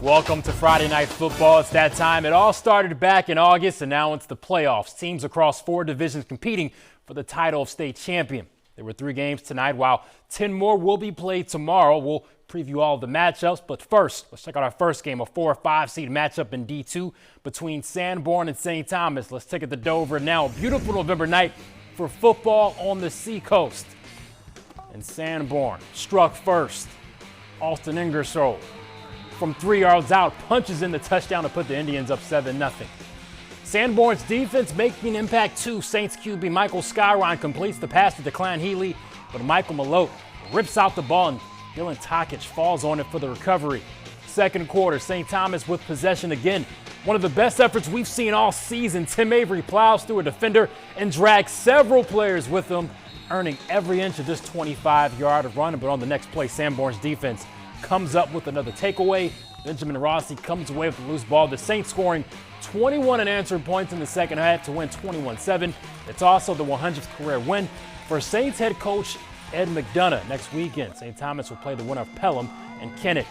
Welcome to Friday Night Football. It's that time. It all started back in August, and now it's the playoffs. Teams across 4 divisions competing for the title of state champion. There were 3 games tonight, while 10 more will be played tomorrow. We'll preview all of the matchups, but first, let's check out our first game, a 4 or 5 seed matchup in D2 between Sanborn and St. Thomas. Let's take it to Dover now. A beautiful November night for football on the Seacoast. And Sanborn struck first. Austin Ingersoll from 3 yards out, punches in the touchdown to put the Indians up 7-0. Sanborn's defense making an impact too. Saints QB Michael Skyron completes the pass to Declan Healy, but Michael Malote rips out the ball and Dylan Tokic falls on it for the recovery. Second quarter, St. Thomas with possession again. One of the best efforts we've seen all season. Tim Avery plows through a defender and drags several players with him, earning every inch of this 25-yard run. But on the next play, Sanborn's defense comes up with another takeaway. Benjamin Rossi comes away with the loose ball. The Saints scoring 21 unanswered points in the second half to win 21-7. It's also the 100th career win for Saints head coach Ed McDonough. Next weekend, St. Thomas will play the winner of Pelham and Kennett.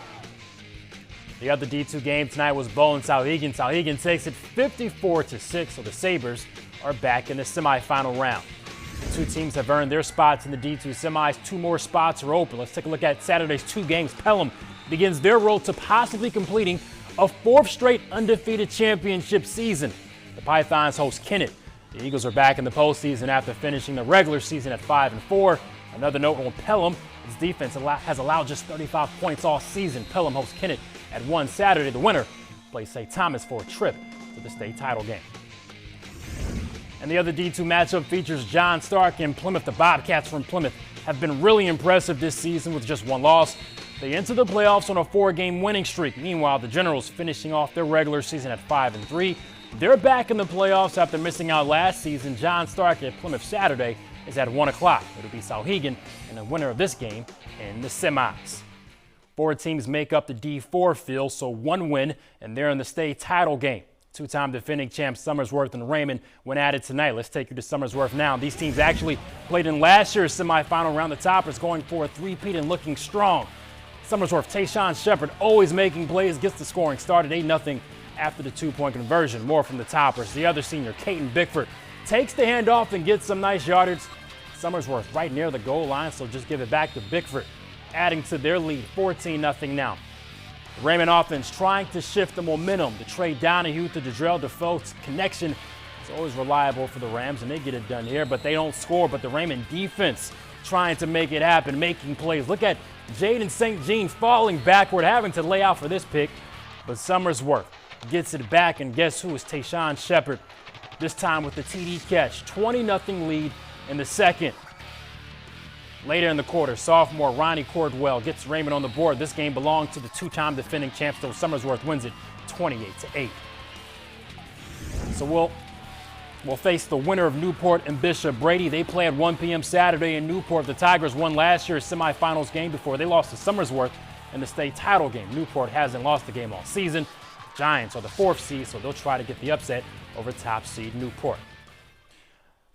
The other D2 game tonight was Bow and Souhegan. Souhegan takes it 54-6, so the Sabres are back in the semifinal round. The 2 teams have earned their spots in the D2 semis. 2 more spots are open. Let's take a look at Saturday's 2 games. Pelham begins their road to possibly completing a 4th straight undefeated championship season. The Pythons host Kennett. The Eagles are back in the postseason after finishing the regular season at 5-4. Another note on Pelham, its defense has allowed just 35 points all season. Pelham hosts Kennett at 1 Saturday. The winner plays St. Thomas for a trip to the state title game. And the other D2 matchup features John Stark and Plymouth. The Bobcats from Plymouth have been really impressive this season with just 1 loss. They enter the playoffs on a 4-game winning streak. Meanwhile, the Generals finishing off their regular season at 5-3. They're back in the playoffs after missing out last season. John Stark at Plymouth Saturday is at 1 o'clock. It'll be Souhegan and the winner of this game in the semis. 4 teams make up the D4 field, so 1 win, and they're in the state title game. 2-time defending champs Somersworth and Raymond went at it tonight. Let's take you to Somersworth now. These teams actually played in last year's semifinal round. The Toppers going for a 3-peat and looking strong. Somersworth, Tayshawn Shepard always making plays, gets the scoring started 8-0 after the 2-point conversion. More from the Toppers. The other senior, Caden Bickford, takes the handoff and gets some nice yardage. Somersworth right near the goal line, so just give it back to Bickford, adding to their lead, 14-0 now. The Raymond offense trying to shift the momentum. The Trey Donahue to Dedrell Defoe's connection is always reliable for the Rams, and they get it done here, but they don't score. But the Raymond defense trying to make it happen, making plays. Look at Jaden St. Jean falling backward, having to lay out for this pick. But Somersworth gets it back, and guess who? It's Tayshawn Shepard, this time with the TD catch. 20-0 lead in the second. Later in the quarter, sophomore Ronnie Cordwell gets Raymond on the board. This game belonged to the 2-time defending champs, though Somersworth wins it 28-8. So we'll face the winner of Newport and Bishop Brady. They play at 1 p.m. Saturday in Newport. The Tigers won last year's semifinals game before they lost to Somersworth in the state title game. Newport hasn't lost the game all season. The Giants are the 4th seed, so they'll try to get the upset over top seed Newport.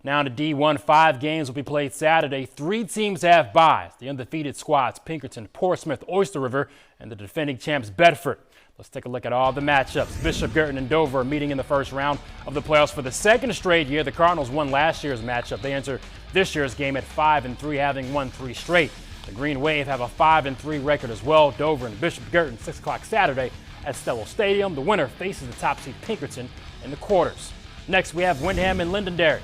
Now to D1, 5 games will be played Saturday. 3 teams have byes. The undefeated squads, Pinkerton, Portsmouth, Oyster River, and the defending champs, Bedford. Let's take a look at all the matchups. Bishop Girton and Dover are meeting in the first round of the playoffs for the 2nd straight year. The Cardinals won last year's matchup. They enter this year's game at 5-3, having won 3 straight. The Green Wave have a 5-3 record as well. Dover and Bishop Girton, 6 o'clock Saturday at Stello Stadium. The winner faces the top seed Pinkerton in the quarters. Next, we have Windham and Londonderry.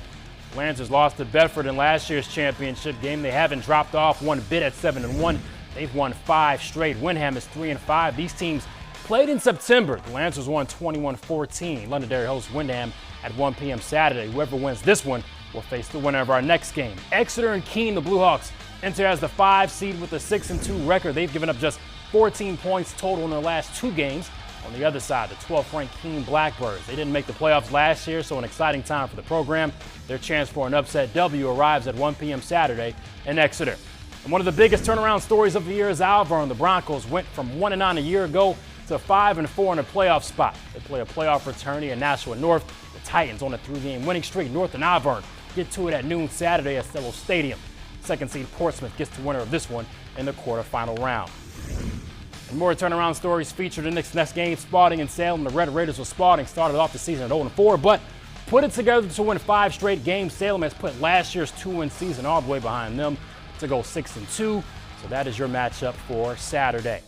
Lancers lost to Bedford in last year's championship game. They haven't dropped off one bit at 7-1. They've won 5 straight. Windham is 3-5. These teams played in September. The Lancers won 21-14. Londonderry hosts Windham at 1 p.m. Saturday. Whoever wins this one will face the winner of our next game. Exeter and Keene, the Blue Hawks, enter as the 5 seed with a 6-2 record. They've given up just 14 points total in their last 2 games. On the other side, the 12th-ranked Keene Blackbirds. They didn't make the playoffs last year, so an exciting time for the program. Their chance for an upset W arrives at 1 p.m. Saturday in Exeter. And one of the biggest turnaround stories of the year is Alvirne. The Broncos went from 1-9 a year ago to 5-4 in a playoff spot. They play a playoff fraternity in Nashua North. The Titans on a 3-game winning streak. North and Alvirne get to it at noon Saturday at Stello Stadium. Second seed Portsmouth gets the winner of this one in the quarterfinal round. And more turnaround stories featured in this next game. Spalding and Salem. The Red Raiders with Spalding started off the season at 0-4, but put it together to win 5 straight games. Salem has put last year's 2-win season all the way behind them to go 6-2. So that is your matchup for Saturday.